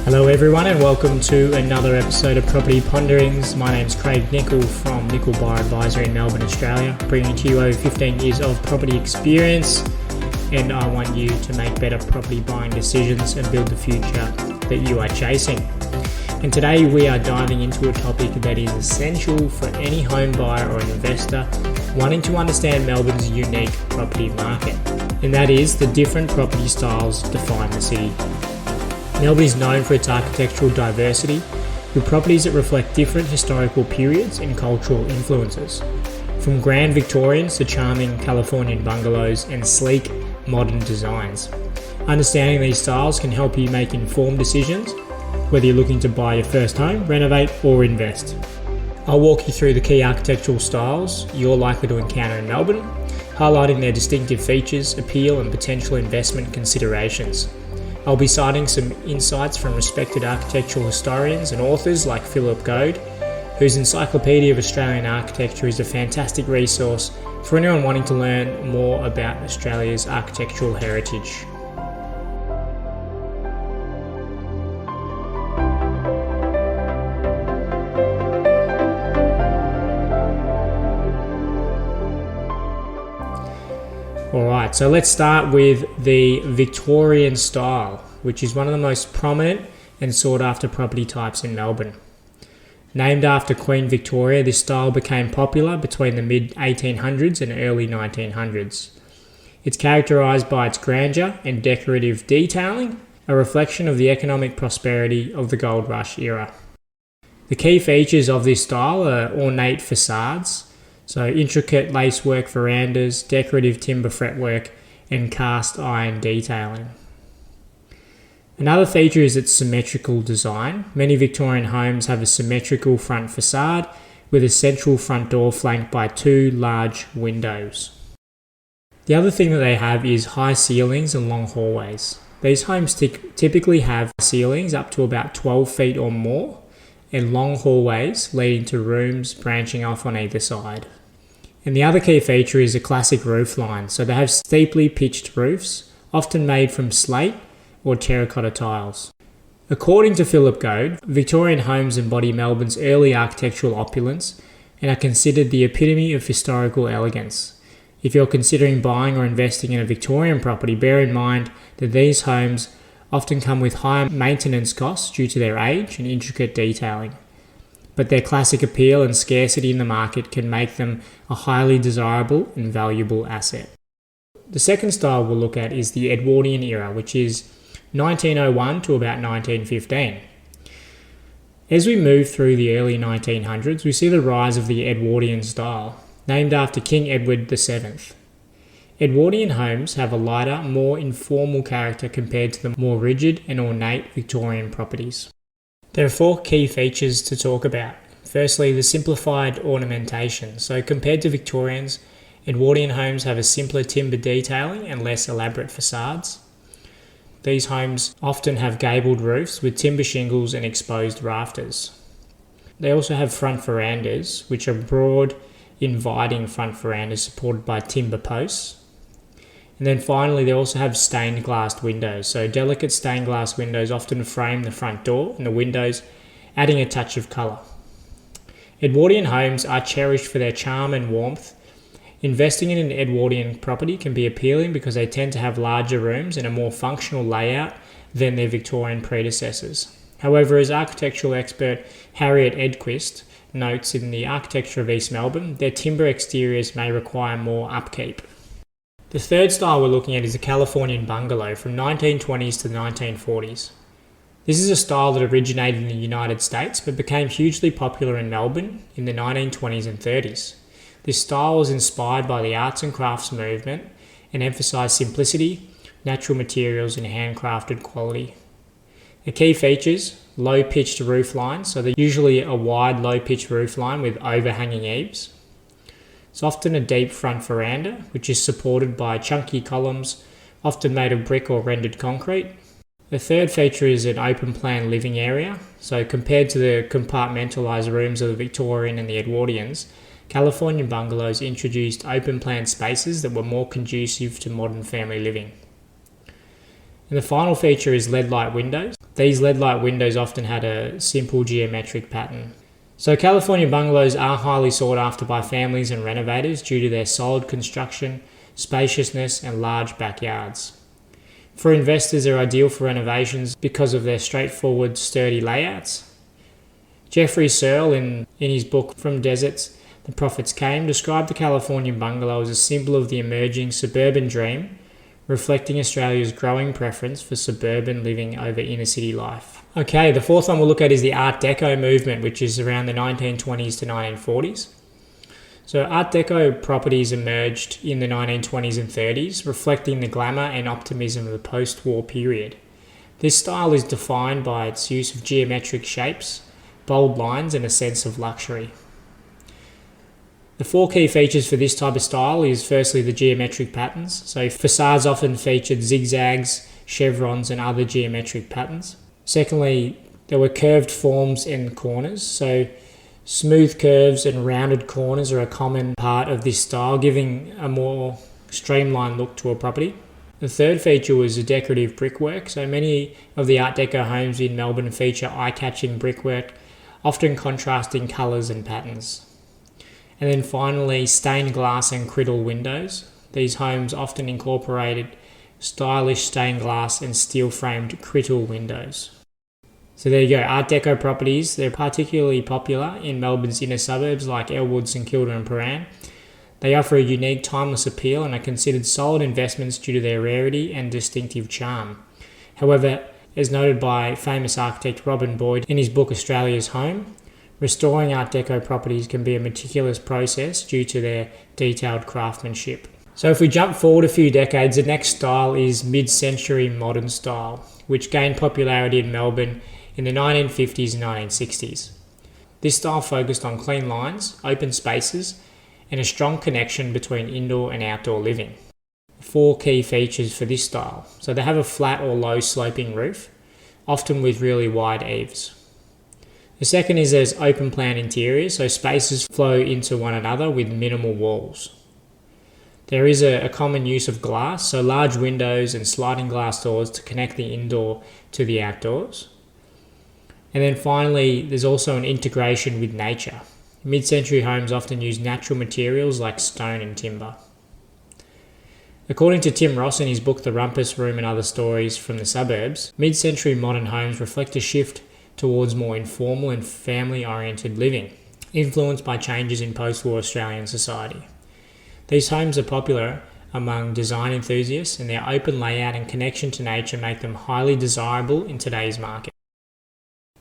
Hello everyone and welcome to another episode of Property Ponderings. My name's Craig Nichol from Nichol Buyer Advisory in Melbourne, Australia, bringing to you over 15 years of property experience, and I want you to make better property buying decisions and build the future that you are chasing. And today we are diving into a topic that is essential for any home buyer or investor wanting to understand Melbourne's unique property market, and that is the different property styles define the city. Melbourne is known for its architectural diversity, with properties that reflect different historical periods and cultural influences. From grand Victorians to charming Californian bungalows and sleek modern designs. Understanding these styles can help you make informed decisions, whether you're looking to buy your first home, renovate or invest. I'll walk you through the key architectural styles you're likely to encounter in Melbourne, highlighting their distinctive features, appeal and potential investment considerations. I'll be citing some insights from respected architectural historians and authors like Philip Goad, whose Encyclopedia of Australian Architecture is a fantastic resource for anyone wanting to learn more about Australia's architectural heritage. Alright, so let's start with the Victorian style, which is one of the most prominent and sought after property types in Melbourne. Named after Queen Victoria, this style became popular between the mid-1800s and early 1900s. It's characterised by its grandeur and decorative detailing, a reflection of the economic prosperity of the Gold Rush era. The key features of this style are ornate facades, so intricate lacework verandas, decorative timber fretwork and cast iron detailing. Another feature is its symmetrical design. Many Victorian homes have a symmetrical front facade with a central front door flanked by two large windows. The other thing that they have is high ceilings and long hallways. These homes typically have ceilings up to about 12 feet or more and long hallways leading to rooms branching off on either side. And the other key feature is a classic roof line. So they have steeply pitched roofs, often made from slate or terracotta tiles. According to Philip Goad, Victorian homes embody Melbourne's early architectural opulence and are considered the epitome of historical elegance. If you're considering buying or investing in a Victorian property, bear in mind that these homes often come with higher maintenance costs due to their age and intricate detailing. But their classic appeal and scarcity in the market can make them a highly desirable and valuable asset. The second style we'll look at is the Edwardian era, which is 1901 to about 1915. As we move through the early 1900s, we see the rise of the Edwardian style, named after King Edward VII. Edwardian homes have a lighter, more informal character compared to the more rigid and ornate Victorian properties. There are four key features to talk about. Firstly, the simplified ornamentation. So compared to Victorians, Edwardian homes have a simpler timber detailing and less elaborate facades. These homes often have gabled roofs with timber shingles and exposed rafters. They also have front verandas, which are broad, inviting front verandas supported by timber posts. And then finally, they also have stained glass windows. So delicate stained glass windows often frame the front door and the windows, adding a touch of colour. Edwardian homes are cherished for their charm and warmth. Investing in an Edwardian property can be appealing because they tend to have larger rooms and a more functional layout than their Victorian predecessors. However, as architectural expert Harriet Edquist notes in The Architecture of East Melbourne, their timber exteriors may require more upkeep. The third style we're looking at is the Californian bungalow from 1920s to the 1940s. This is a style that originated in the United States but became hugely popular in Melbourne in the 1920s and 30s. This style was inspired by the arts and crafts movement and emphasised simplicity, natural materials and handcrafted quality. The key features: low-pitched roof lines, so they're usually a wide low-pitched roof line with overhanging eaves. It's often a deep front veranda, which is supported by chunky columns, often made of brick or rendered concrete. The third feature is an open plan living area. So compared to the compartmentalised rooms of the Victorian and the Edwardians, Californian bungalows introduced open plan spaces that were more conducive to modern family living. And the final feature is LED light windows. These lead-light windows often had a simple geometric pattern. So California bungalows are highly sought after by families and renovators due to their solid construction, spaciousness and large backyards. For investors, they're ideal for renovations because of their straightforward, sturdy layouts. Jeffrey Searle, in his book From Deserts, The Prophets Came, described the Californian bungalow as a symbol of the emerging suburban dream, reflecting Australia's growing preference for suburban living over inner city life. Okay, the fourth one we'll look at is the Art Deco movement, which is around the 1920s to 1940s. So Art Deco properties emerged in the 1920s and 30s, reflecting the glamour and optimism of the post-war period. This style is defined by its use of geometric shapes, bold lines and a sense of luxury. The four key features for this type of style is firstly the geometric patterns. So facades often featured zigzags, chevrons and other geometric patterns. Secondly, there were curved forms and corners. So smooth curves and rounded corners are a common part of this style, giving a more streamlined look to a property. The third feature was the decorative brickwork. So many of the Art Deco homes in Melbourne feature eye-catching brickwork, often contrasting colours and patterns. And then finally, stained glass and criddle windows. These homes often incorporated stylish stained glass and steel-framed criddle windows. So there you go, Art Deco properties. They're particularly popular in Melbourne's inner suburbs like Elwood, St Kilda and Prahran. They offer a unique, timeless appeal and are considered solid investments due to their rarity and distinctive charm. However, as noted by famous architect Robin Boyd in his book Australia's Home, restoring Art Deco properties can be a meticulous process due to their detailed craftsmanship. So if we jump forward a few decades, the next style is mid-century modern style, which gained popularity in Melbourne in the 1950s and 1960s. This style focused on clean lines, open spaces, and a strong connection between indoor and outdoor living. Four key features for this style. So they have a flat or low sloping roof, often with really wide eaves. The second is there's open plan interiors, so spaces flow into one another with minimal walls. There is a common use of glass, so large windows and sliding glass doors to connect the indoor to the outdoors. And then finally, there's also an integration with nature. Mid-century homes often use natural materials like stone and timber. According to Tim Ross in his book The Rumpus Room and Other Stories from the Suburbs, mid-century modern homes reflect a shift towards more informal and family-oriented living, influenced by changes in post-war Australian society. These homes are popular among design enthusiasts, and their open layout and connection to nature make them highly desirable in today's market.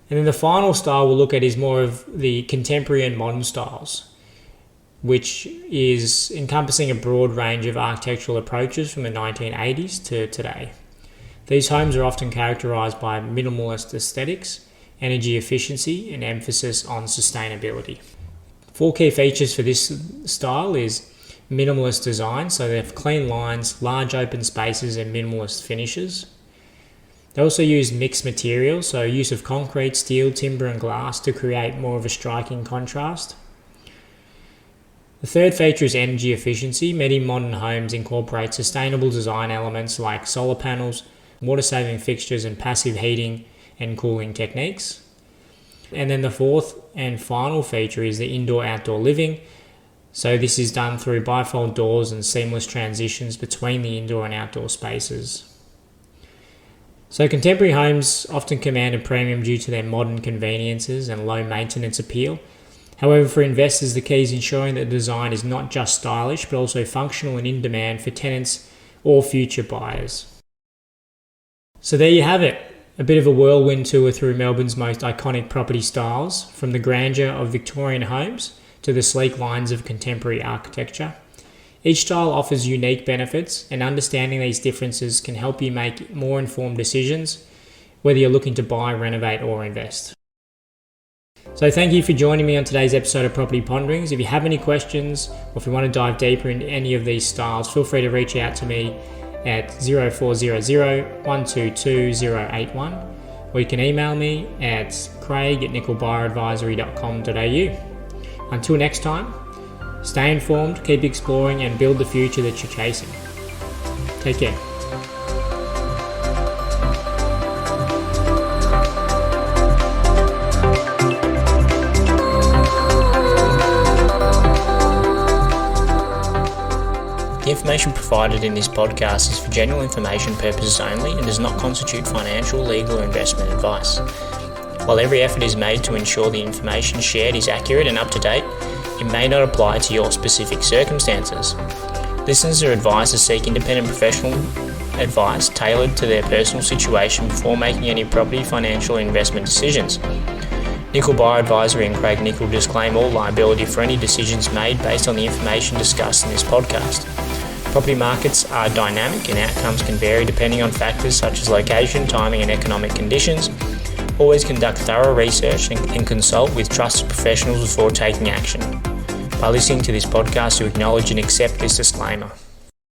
And then the final style we'll look at is more of the contemporary and modern styles, which is encompassing a broad range of architectural approaches from the 1980s to today. These homes are often characterised by minimalist aesthetics, energy efficiency, and emphasis on sustainability. Four key features for this style is minimalist design, so they have clean lines, large open spaces, and minimalist finishes. They also use mixed materials, so use of concrete, steel, timber, and glass to create more of a striking contrast. The third feature is energy efficiency. Many modern homes incorporate sustainable design elements like solar panels, water-saving fixtures, and passive heating and cooling techniques. And then the fourth and final feature is the indoor-outdoor living. So this is done through bifold doors and seamless transitions between the indoor and outdoor spaces. So contemporary homes often command a premium due to their modern conveniences and low maintenance appeal. However, for investors, the key is ensuring that the design is not just stylish, but also functional and in demand for tenants or future buyers. So there you have it, a bit of a whirlwind tour through Melbourne's most iconic property styles, from the grandeur of Victorian homes to the sleek lines of contemporary architecture. Each style offers unique benefits, and understanding these differences can help you make more informed decisions, whether you're looking to buy, renovate, or invest. So thank you for joining me on today's episode of Property Ponderings. If you have any questions, or if you want to dive deeper into any of these styles, feel free to reach out to me at 0400 122 081, or you can email me at craig@nicholbuyeradvisory.com.au. Until next time, stay informed, keep exploring, and build the future that you're chasing. Take care. information provided in this podcast is for general information purposes only and does not constitute financial, legal, or investment advice. While every effort is made to ensure the information shared is accurate and up to date, it may not apply to your specific circumstances. Listeners are advised to seek independent professional advice tailored to their personal situation before making any property, financial, or investment decisions. Nichol Buyer Advisory and Craig Nichol disclaim all liability for any decisions made based on the information discussed in this podcast. Property markets are dynamic and outcomes can vary depending on factors such as location, timing, and economic conditions. Always conduct thorough research and consult with trusted professionals before taking action. By listening to this podcast, you acknowledge and accept this disclaimer.